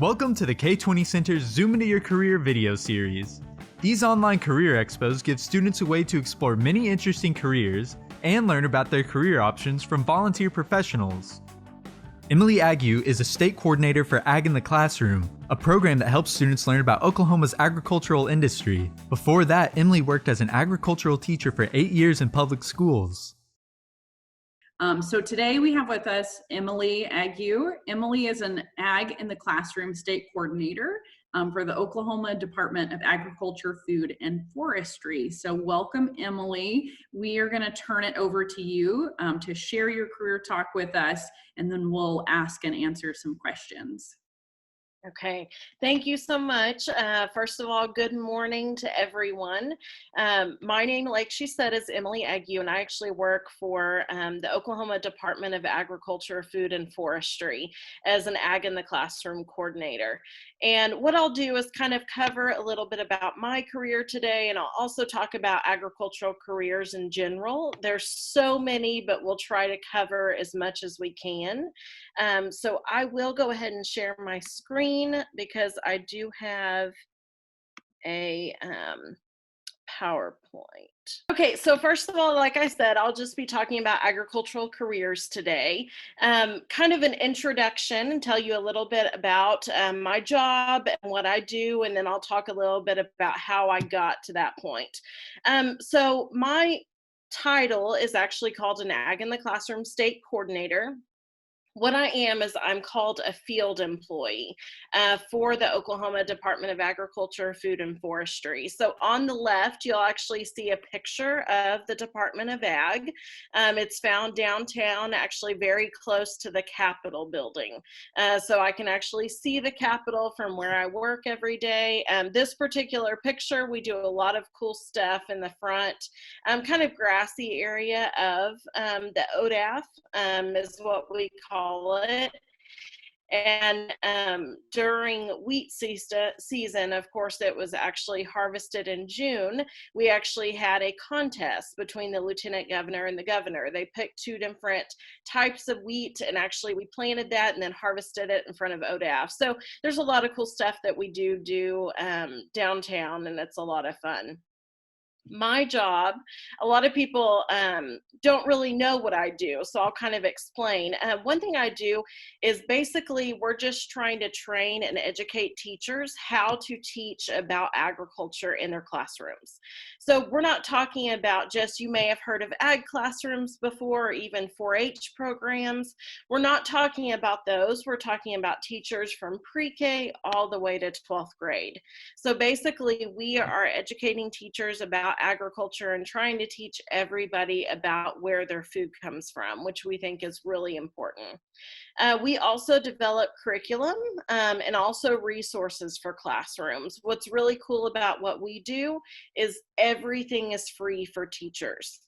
Welcome to the K20 Center's Zoom into Your Career video series. These online career expos give students a way to explore many interesting careers and learn about their career options from volunteer professionals. Emily Ague is a state coordinator for Ag in the Classroom, a program that helps students learn about Oklahoma's agricultural industry. Before that, Emily worked as an agricultural teacher for 8 years in public schools. So today we have with us Emily Ague. Emily is an Ag in the Classroom state coordinator for the Oklahoma Department of Agriculture, Food, and Forestry. So welcome, Emily. We are going to turn it over to you to share your career talk with us, and then we'll ask and answer some questions. Okay, thank you so much. First of all, good morning to everyone. My name, like she said, is Emily Ague, and I actually work for the Oklahoma Department of Agriculture, Food, and Forestry as an Ag in the Classroom coordinator. And what I'll do is kind of cover a little bit about my career today, and I'll also talk about agricultural careers in general. There's so many, but we'll try to cover as much as we can. So I will go ahead and share my screen because I do have a PowerPoint. Okay, so first of all, like I said, I'll just be talking about agricultural careers today. Kind of an introduction and tell you a little bit about my job and what I do, and then I'll talk a little bit about how I got to that point. So my title is actually called an Ag in the Classroom state coordinator. What I am is I'm called a field employee for the Oklahoma Department of Agriculture, Food, and Forestry. So on the left, you'll actually see a picture of the Department of Ag. It's found downtown, actually very close to the Capitol building. So I can actually see the Capitol from where I work every day. This particular picture, we do a lot of cool stuff in the front, kind of grassy area of the ODAF is what we call it. And during wheat season, of course, it was actually harvested in June. We actually had a contest between the lieutenant governor and the governor. They picked two different types of wheat, and actually we planted that and then harvested it in front of ODAF. So there's a lot of cool stuff that we do downtown, and it's a lot of fun. My job, a lot of people don't really know what I do, so I'll kind of explain. One thing I do is basically we're just trying to train and educate teachers how to teach about agriculture in their classrooms. So we're not talking about just, you may have heard of ag classrooms before, or even 4-H programs. We're not talking about those. We're talking about teachers from pre-K all the way to 12th grade. So basically we are educating teachers about agriculture and trying to teach everybody about where their food comes from, which we think is really important. We also develop curriculum and also resources for classrooms. What's really cool about what we do is everything is free for teachers.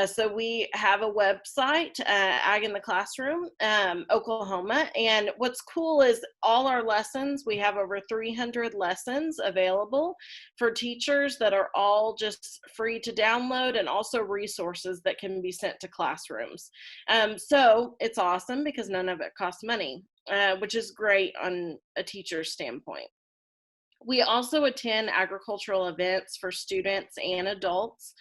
So we have a website, Ag in the Classroom, Oklahoma, and what's cool is all our lessons, we have over 300 lessons available for teachers that are all just free to download, and also resources that can be sent to classrooms. So it's awesome because none of it costs money, which is great on a teacher's standpoint. We also attend agricultural events for students and adults.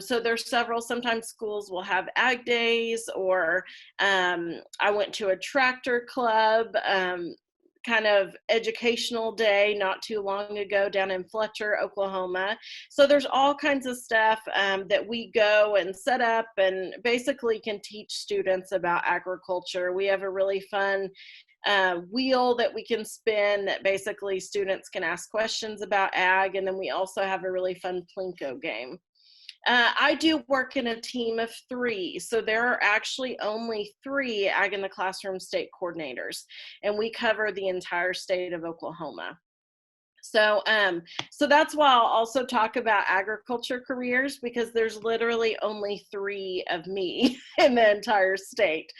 So there's several, sometimes schools will have ag days, or I went to a tractor club, kind of educational day not too long ago down in Fletcher, Oklahoma. So there's all kinds of stuff that we go and set up and basically can teach students about agriculture. We have a really fun wheel that we can spin that basically students can ask questions about ag, and then we also have a really fun Plinko game. I do work in a team of 3, so there are actually only 3 Ag in the Classroom state coordinators, and we cover the entire state of Oklahoma. So, so that's why I'll also talk about agriculture careers, because there's literally only 3 of me in the entire state.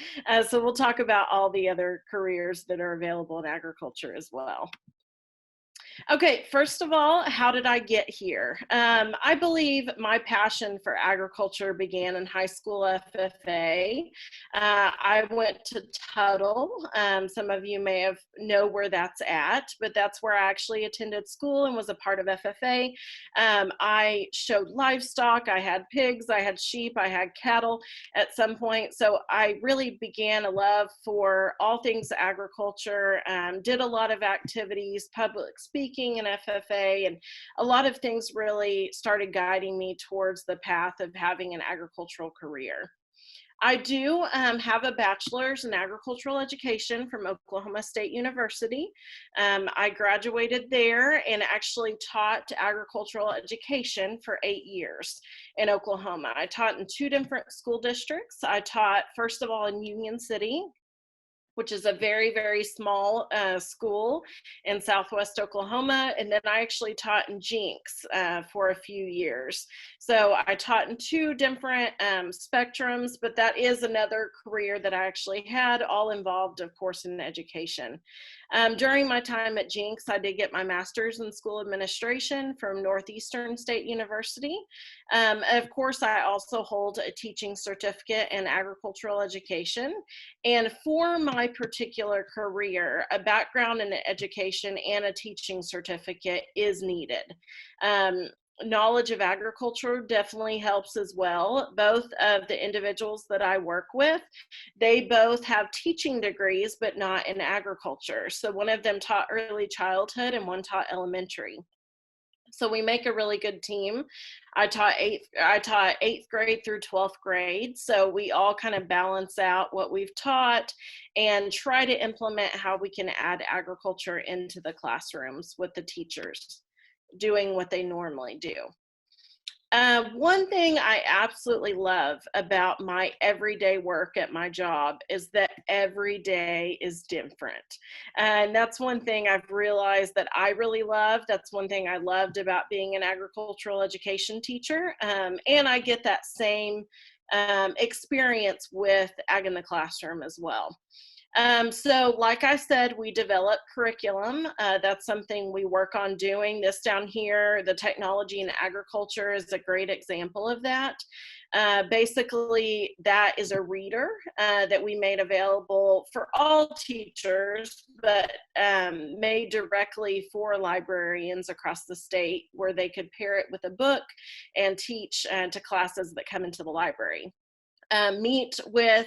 So we'll talk about all the other careers that are available in agriculture as well. Okay, first of all, how did I get here? I believe my passion for agriculture began in high school FFA. I went to Tuttle. Some of you may have know where that's at, but that's where I actually attended school and was a part of FFA. I showed livestock. I had pigs, I had sheep, I had cattle at some point. So I really began a love for all things agriculture, did a lot of activities, public speaking and FFA, and a lot of things really started guiding me towards the path of having an agricultural career. I do have a bachelor's in agricultural education from Oklahoma State University. I graduated there and actually taught agricultural education for 8 years in Oklahoma. I taught in 2 different school districts. I taught, first of all, in Union City, which is a very, very small school in Southwest Oklahoma. And then I actually taught in Jinx for a few years. So I taught in 2 different spectrums, but that is another career that I actually had, all involved, of course, in education. During my time at Jinx, I did get my master's in school administration from Northeastern State University. Of course, I also hold a teaching certificate in agricultural education. And for my particular career, a background in education and a teaching certificate is needed. Knowledge of agriculture definitely helps as well. Both of the individuals that I work with, they both have teaching degrees, but not in agriculture. So one of them taught early childhood and one taught elementary. So we make a really good team. I taught eighth grade through 12th grade. So we all kind of balance out what we've taught and try to implement how we can add agriculture into the classrooms with the teachers doing what they normally do. One thing I absolutely love about my everyday work at my job is that every day is different. And that's one thing I've realized that I really love. That's one thing I loved about being an agricultural education teacher. And I get that same experience with Ag in the Classroom as well. So like I said, we develop curriculum. That's something we work on doing. This down here, the technology in agriculture is a great example of that. Basically, that is a reader that we made available for all teachers, but made directly for librarians across the state, where they could pair it with a book and teach to classes that come into the library. Meet with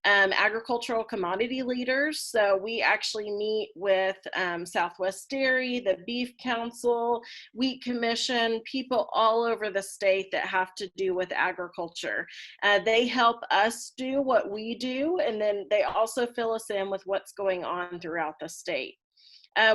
agricultural commodity leaders. So we actually meet with Southwest Dairy, the Beef Council, Wheat Commission, people all over the state that have to do with agriculture. They help us do what we do, and then they also fill us in with what's going on throughout the state.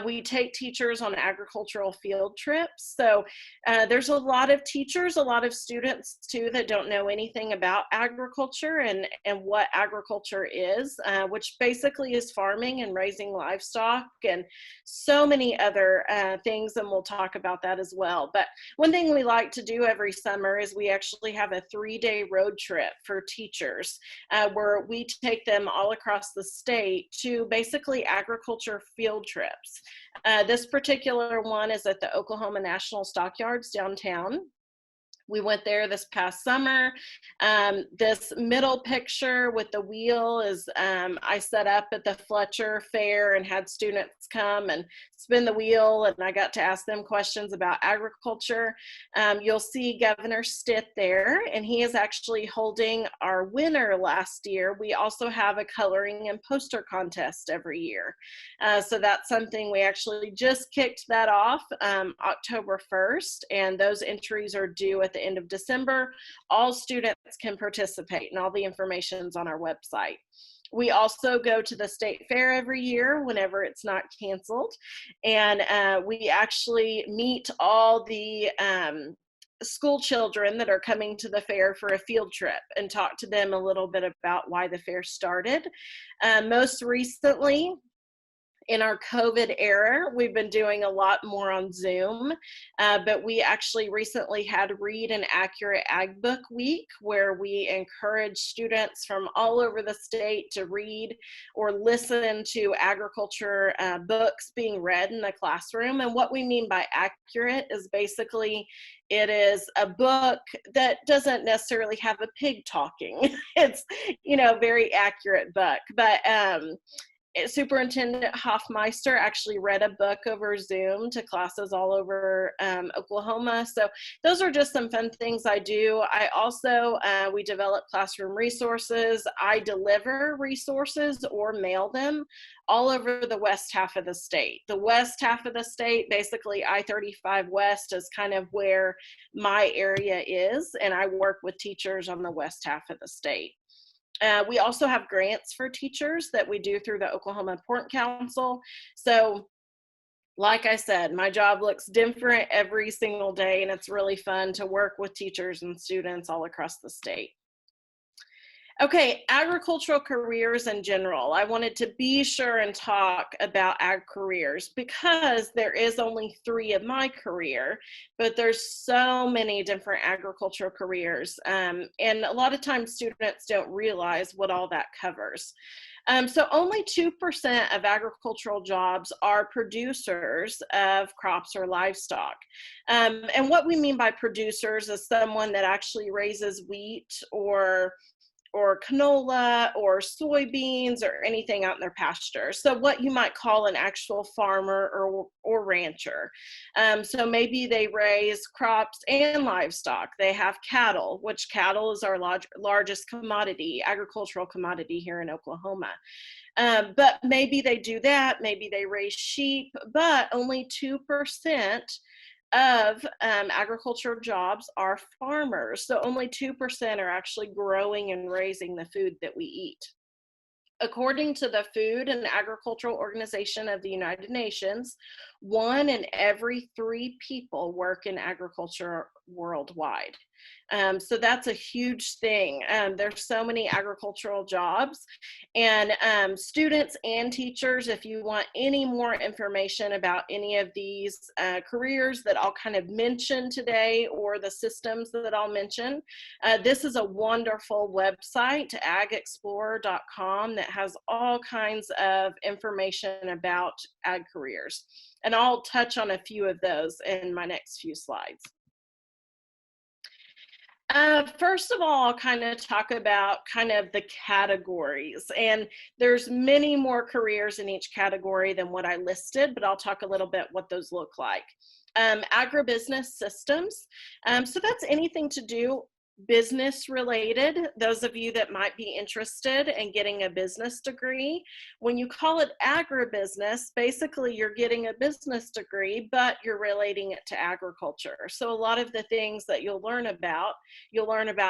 We take teachers on agricultural field trips. So there's a lot of teachers, a lot of students too, that don't know anything about agriculture and what agriculture is, which basically is farming and raising livestock and so many other things, and we'll talk about that as well. But one thing we like to do every summer is we actually have a 3-day road trip for teachers where we take them all across the state to basically agriculture field trips. This particular one is at the Oklahoma National Stockyards downtown. We went there this past summer. This middle picture with the wheel is I set up at the Fletcher Fair and had students come and spin the wheel, and I got to ask them questions about agriculture. You'll see Governor Stitt there, and he is actually holding our winner last year. We also have a coloring and poster contest every year. So that's something we actually just kicked that off October 1st, and those entries are due at the end of December. All students can participate, and all the information is on our website. We also go to the state fair every year whenever it's not canceled, and we actually meet all the school children that are coming to the fair for a field trip and talk to them a little bit about why the fair started. Most recently, In our COVID era, we've been doing a lot more on Zoom, but we actually recently had Read an Accurate Ag Book Week, where we encourage students from all over the state to read or listen to agriculture books being read in the classroom. And what we mean by accurate is basically it is a book that doesn't necessarily have a pig talking. It's, very accurate book. But Superintendent Hoffmeister actually read a book over Zoom to classes all over Oklahoma. So those are just some fun things I do. I also, we develop classroom resources. I deliver resources or mail them all over the west half of the state. The west half of the state, basically I-35 West, is kind of where my area is, and I work with teachers on the west half of the state. We also have grants for teachers that we do through the Oklahoma Pork Council. So like I said, my job looks different every single day, and it's really fun to work with teachers and students all across the state. Okay, agricultural careers in general. I wanted to be sure and talk about ag careers because there is only 3 of my career, but there's so many different agricultural careers. And a lot of times students don't realize what all that covers. So only 2% of agricultural jobs are producers of crops or livestock. And what we mean by producers is someone that actually raises wheat or canola or soybeans or anything out in their pasture. So what you might call an actual farmer or rancher. So maybe they raise crops and livestock. They have cattle, which cattle is our largest commodity, agricultural commodity here in Oklahoma. But maybe they do that, maybe they raise sheep, but only 2% of agricultural jobs are farmers. So only 2% are actually growing and raising the food that we eat. According to the Food and Agricultural Organization of the United Nations, 1 in every 3 people work in agriculture worldwide. So that's a huge thing. There's so many agricultural jobs, and students and teachers, if you want any more information about any of these careers that I'll kind of mention today or the systems that I'll mention, this is a wonderful website, agexplorer.com, that has all kinds of information about ag careers. And I'll touch on a few of those in my next few slides. First of all, I'll kind of talk about kind of the categories, and there's many more careers in each category than what I listed, but I'll talk a little bit what those look like. Agribusiness systems. So that's anything to do business related. Those of you that might be interested in getting a business degree, when you call it agribusiness, basically you're getting a business degree, but you're relating it to agriculture. So a lot of the things that you'll learn about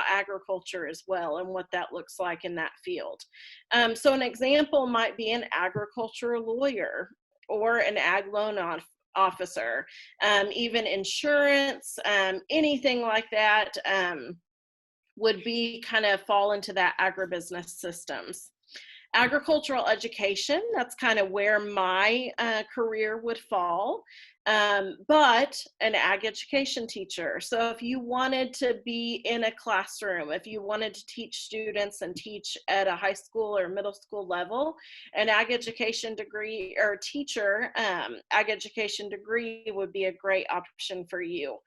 agriculture as well and what that looks like in that field. So an example might be an agriculture lawyer or an ag loan officer, even insurance, anything like that. Would be kind of fall into that agribusiness systems. Agricultural education, that's kind of where my career would fall, but an ag education teacher. So if you wanted to be in a classroom, if you wanted to teach students and teach at a high school or middle school level, an ag education degree or teacher, ag education degree would be a great option for you.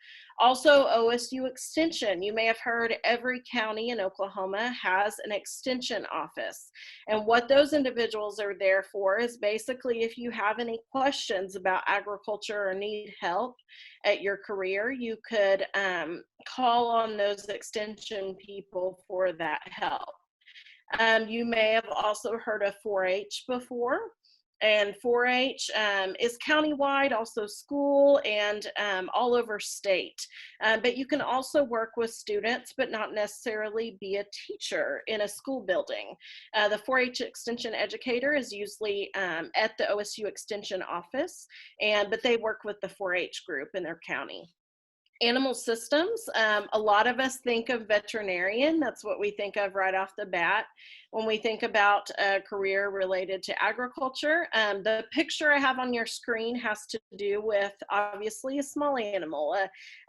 Also, OSU Extension. You may have heard every county in Oklahoma has an extension office. And what those individuals are there for is basically if you have any questions about agriculture or need help at your career, you could call on those extension people for that help. You may have also heard of 4-H before. And 4-H is countywide, also school, and all over state. But you can also work with students, but not necessarily be a teacher in a school building. The 4-H extension educator is usually at the OSU extension office, but they work with the 4-H group in their county. Animal systems, a lot of us think of veterinarian. That's what we think of right off the bat when we think about a career related to agriculture. The picture I have on your screen has to do with obviously a small animal,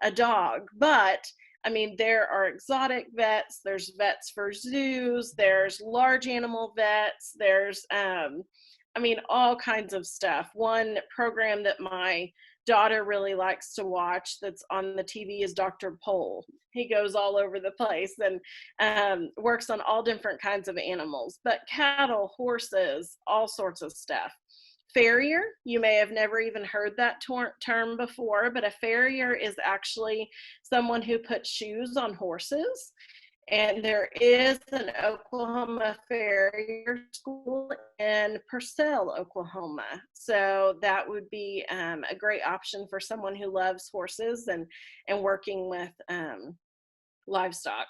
a dog, but I mean, there are exotic vets, there's vets for zoos, there's large animal vets, there's, I mean, all kinds of stuff. One program that my daughter really likes to watch that's on the TV is Dr. Pole. He goes all over the place and works on all different kinds of animals, but cattle, horses, all sorts of stuff. Farrier, you may have never even heard that term before, but a farrier is actually someone who puts shoes on horses. And there is an Oklahoma farrier school in Purcell, Oklahoma. So that would be a great option for someone who loves horses and working with livestock.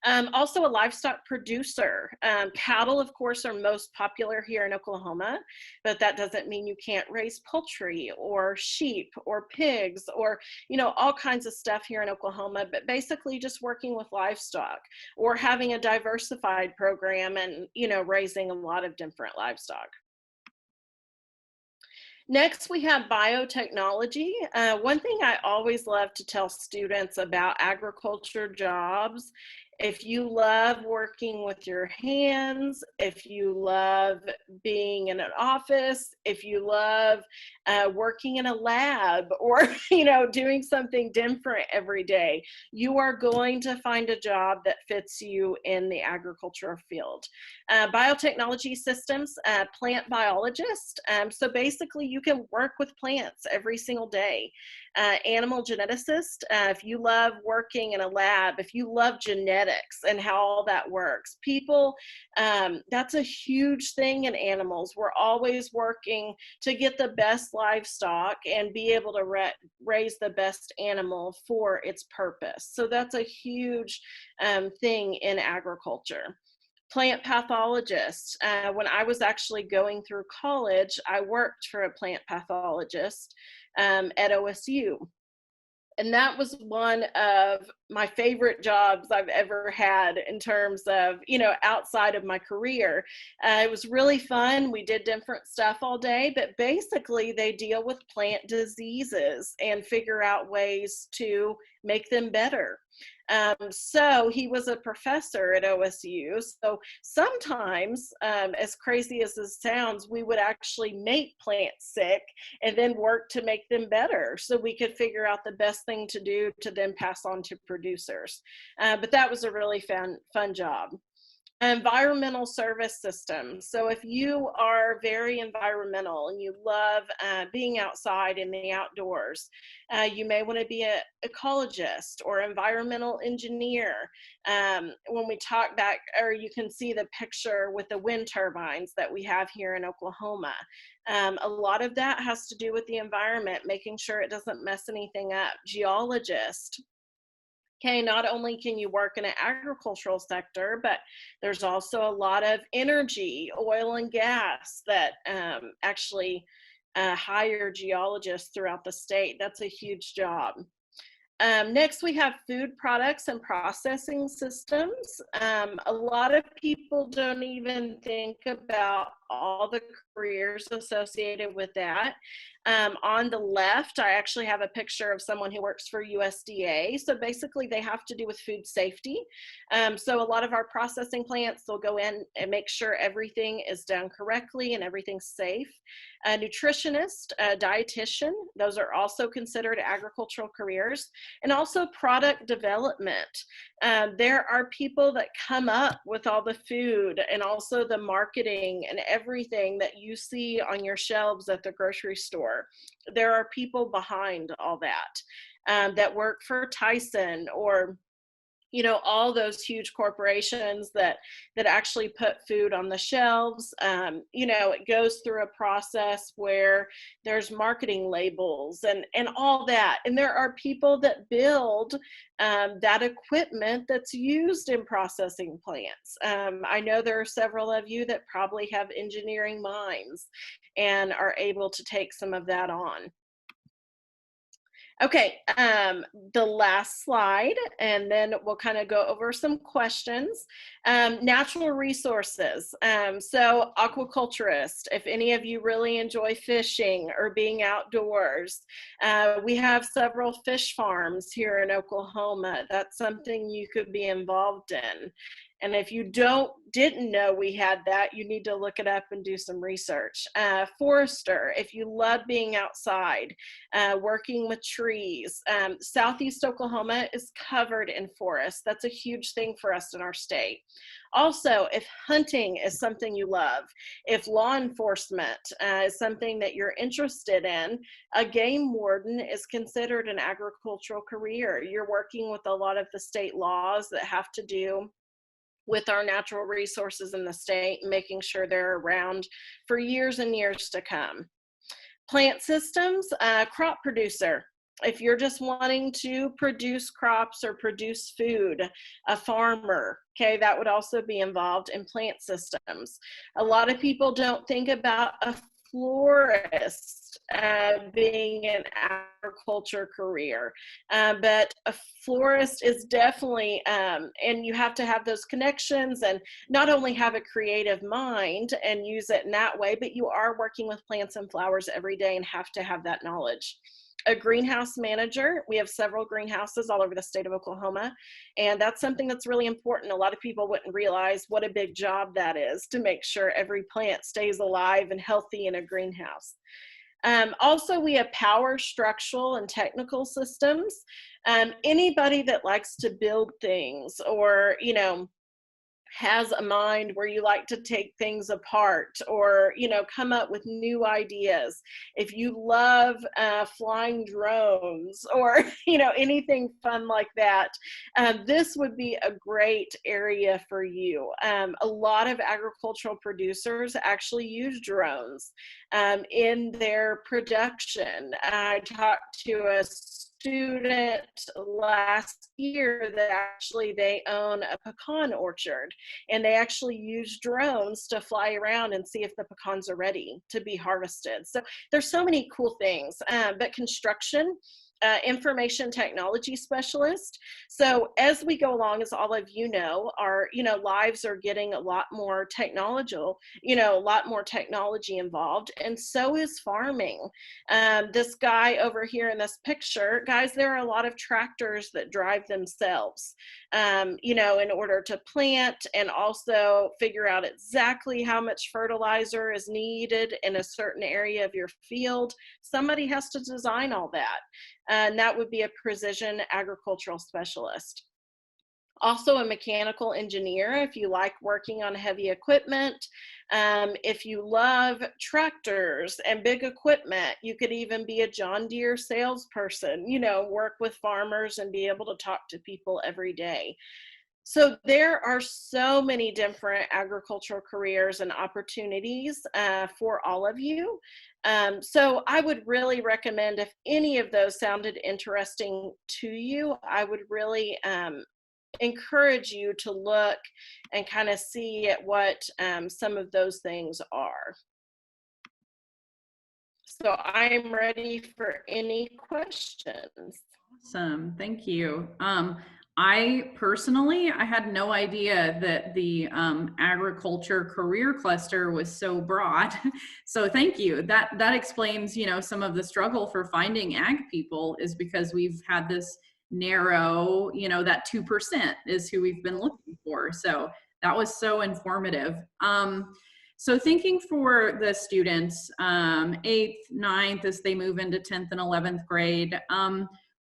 Also a livestock producer. Cattle, of course, are most popular here in Oklahoma, but that doesn't mean you can't raise poultry or sheep or pigs or, you know, all kinds of stuff here in Oklahoma, but basically just working with livestock or having a diversified program and, you know, raising a lot of different livestock. Next, we have biotechnology. One thing I always love to tell students about agriculture jobs, if you love working with your hands, if you love being in an office, if you love working in a lab or, you know, doing something different every day, you are going to find a job that fits you in the agricultural field. Biotechnology systems, plant biologist. So basically you can work with plants every single day. Animal geneticist, if you love working in a lab, if you love genetics and how all that works, people, that's a huge thing in animals. We're always working to get the best livestock and be able to raise the best animal for its purpose. So that's a huge thing in agriculture. Plant pathologist. When I was actually going through college, I worked for a plant pathologist at OSU. And that was one of my favorite jobs I've ever had in terms of, you know, outside of my career. It was really fun. We did different stuff all day, but basically they deal with plant diseases and figure out ways to make them better. So he was a professor at OSU. So sometimes, as crazy as this sounds, we would actually make plants sick and then work to make them better so we could figure out the best thing to do to then pass on to producers. But that was a really fun job. Environmental service systems. So if you are very environmental and you love being outside in the outdoors, you may want to be an ecologist or environmental engineer. When we talk back, or you can see the picture with the wind turbines that we have here in Oklahoma. A lot of that has to do with the environment, making sure it doesn't mess anything up. Geologist. Okay, not only can you work in an agricultural sector, but there's also a lot of energy, oil and gas that actually hire geologists throughout the state. That's a huge job. Next, we have food products and processing systems. A lot of people don't even think about all the careers associated with that. On the left, I actually have a picture of someone who works for USDA. So basically they have to do with food safety. So a lot of our processing plants will go in and make sure everything is done correctly and everything's safe. A nutritionist, a dietitian, those are also considered agricultural careers. And also product development. There are people that come up with all the food and also the marketing and everything that you see on your shelves at the grocery store. There are people behind all that that work for Tyson or, you know, all those huge corporations that actually put food on the shelves. You know, it goes through a process where there's marketing labels and all that. And there are people that build that equipment that's used in processing plants. I know there are several of you that probably have engineering minds and are able to take some of that on. Okay, the last slide, and then we'll kind of go over some questions. Natural resources. So aquaculturist, if any of you really enjoy fishing or being outdoors, we have several fish farms here in Oklahoma. That's something you could be involved in. And if you didn't know we had that, you need to look it up and do some research. Forester, if you love being outside, working with trees. Southeast Oklahoma is covered in forests. That's a huge thing for us in our state. Also, if hunting is something you love, if law enforcement is something that you're interested in, a game warden is considered an agricultural career. You're working with a lot of the state laws that have to do with our natural resources in the state, making sure they're around for years and years to come. Plant systems, crop producer. If you're just wanting to produce crops or produce food, a farmer, okay, that would also be involved in plant systems. A lot of people don't think about a florist being an agriculture career, but a florist is definitely, and you have to have those connections and not only have a creative mind and use it in that way, but you are working with plants and flowers every day and have to have that knowledge. A greenhouse manager. We have several greenhouses all over the state of Oklahoma, and that's something that's really important. A lot of people wouldn't realize what a big job that is to make sure every plant stays alive and healthy in a greenhouse. Also, we have power, structural, and technical systems. Anybody that likes to build things or, has a mind where you like to take things apart or come up with new ideas, if you love flying drones or anything fun like that, this would be a great area for you. A lot of agricultural producers actually use drones in their production. I talked to a student last year that actually they own a pecan orchard, and they actually use drones to fly around and see if the pecans are ready to be harvested. So there's so many cool things. But construction, information technology specialist. So as we go along, as all of our lives are getting a lot more technological, a lot more technology involved, and so is farming. This guy over here in this picture, guys, there are a lot of tractors that drive themselves, in order to plant and also figure out exactly how much fertilizer is needed in a certain area of your field. Somebody has to design all that. And that would be a precision agricultural specialist. Also a mechanical engineer, if you like working on heavy equipment. If you love tractors and big equipment, you could even be a John Deere salesperson, work with farmers and be able to talk to people every day. So there are so many different agricultural careers and opportunities for all of you. So I would really recommend, if any of those sounded interesting to you, I would really encourage you to look and kind of see at what some of those things are. So I'm ready for any questions. Awesome, thank you. I personally, I had no idea that the agriculture career cluster was so broad. So thank you. That explains, some of the struggle for finding ag people is because we've had this narrow, that 2% is who we've been looking for. So that was so informative. So thinking for the students, 8th, 9th, as they move into 10th and 11th grade,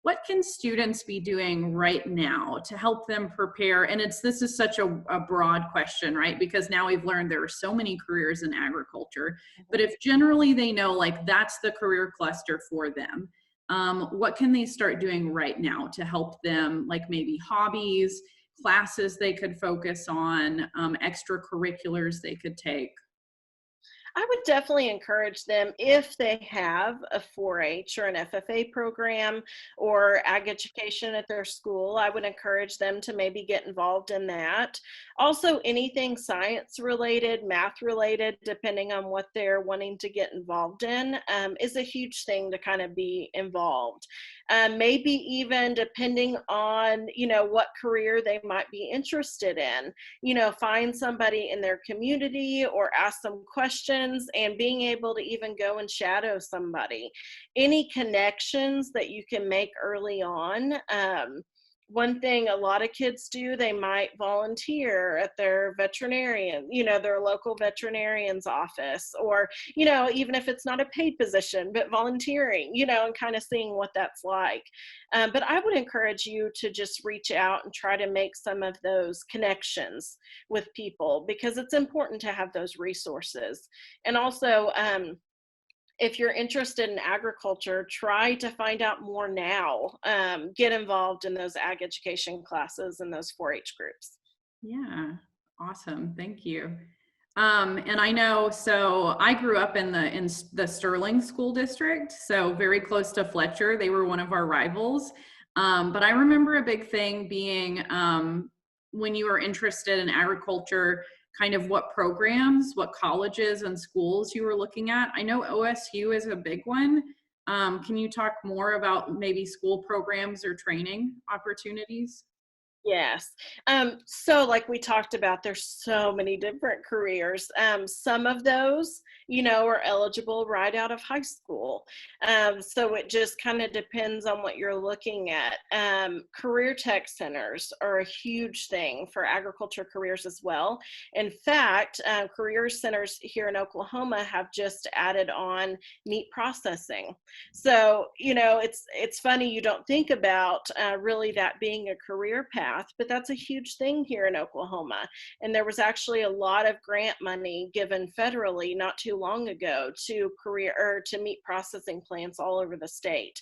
what can students be doing right now to help them prepare? And this is such a broad question, right? Because now we've learned there are so many careers in agriculture, but if generally they know like that's the career cluster for them, what can they start doing right now to help them, like maybe hobbies, classes they could focus on, extracurriculars they could take? I would definitely encourage them, if they have a 4-H or an FFA program or ag education at their school, I would encourage them to maybe get involved in that. Also, anything science related, math related, depending on what they're wanting to get involved in, is a huge thing to kind of be involved. maybe even depending on, what career they might be interested in, find somebody in their community or ask them questions, and being able to even go and shadow somebody. Any connections that you can make early on. One thing a lot of kids do, they might volunteer at their veterinarian, their local veterinarian's office, or, even if it's not a paid position, but volunteering, and kind of seeing what that's like. But I would encourage you to just reach out and try to make some of those connections with people, because it's important to have those resources. And also, if you're interested in agriculture, try to find out more now. Get involved in those ag education classes and those 4-H groups. Yeah, awesome. Thank you. And I know, so I grew up in the Sterling School District, so very close to Fletcher. They were one of our rivals. But I remember a big thing being when you were interested in agriculture, kind of what programs, what colleges and schools you were looking at. I know OSU is a big one. Can you talk more about maybe school programs or training opportunities? Yes. So like we talked about, there's so many different careers. Some of those, are eligible right out of high school. So it just kind of depends on what you're looking at. Career tech centers are a huge thing for agriculture careers as well. In fact, career centers here in Oklahoma have just added on meat processing. So, it's funny, you don't think about really that being a career path, but that's a huge thing here in Oklahoma. And there was actually a lot of grant money given federally not too long ago to meat processing plants all over the state.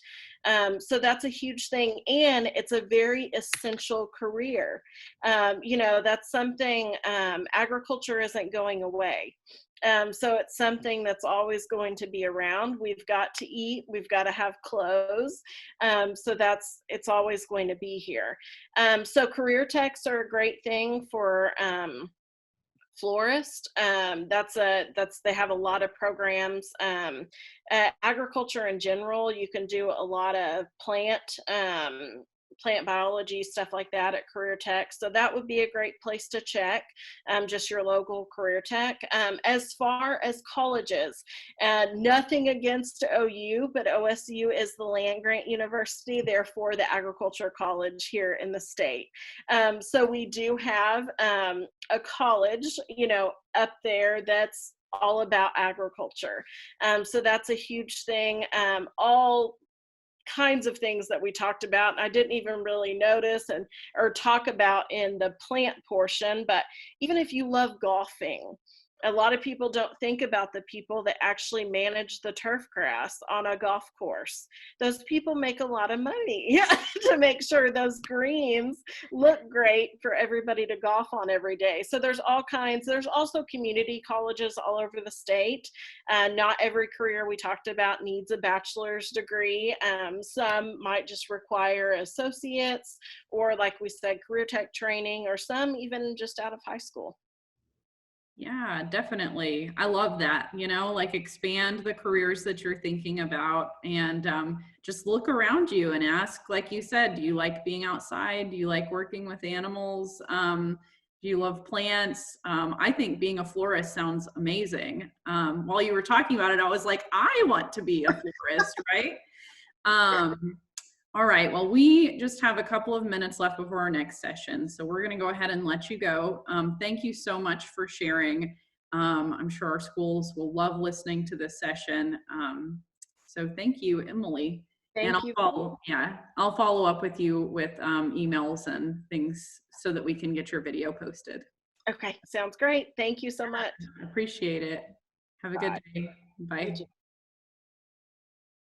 So that's a huge thing, and it's a very essential career. That's something, agriculture isn't going away. So it's something that's always going to be around. We've got to eat, we've got to have clothes. So it's always going to be here. So career techs are a great thing for florist. They have a lot of programs. Agriculture in general, you can do a lot of plant biology, stuff like that at Career Tech. So that would be a great place to check, just your local Career Tech. As far as colleges, nothing against OU, but OSU is the land grant university, therefore the agriculture college here in the state. So we do have a college, up there that's all about agriculture. So that's a huge thing. All kinds of things that we talked about, and I didn't even really notice or talk about in the plant portion, but even if you love golfing, a lot of people don't think about the people that actually manage the turf grass on a golf course. Those people make a lot of money to make sure those greens look great for everybody to golf on every day. So there's also community colleges all over the state. Not every career we talked about needs a bachelor's degree. Some might just require associates, or like we said, career tech training, or some even just out of high school. Yeah, definitely. I love that, like expand the careers that you're thinking about, and just look around you and ask, like you said, do you like being outside? Do you like working with animals? Do you love plants? I think being a florist sounds amazing. While you were talking about it, I was like, I want to be a florist, right? All right, well, we just have a couple of minutes left before our next session, so we're going to go ahead and let you go. Thank you so much for sharing. I'm sure our schools will love listening to this session. So thank you, Emily. Thank and you. I'll follow up with you with emails and things so that we can get your video posted. Okay, sounds great. Thank you so much. I appreciate it. Have a good day. Bye.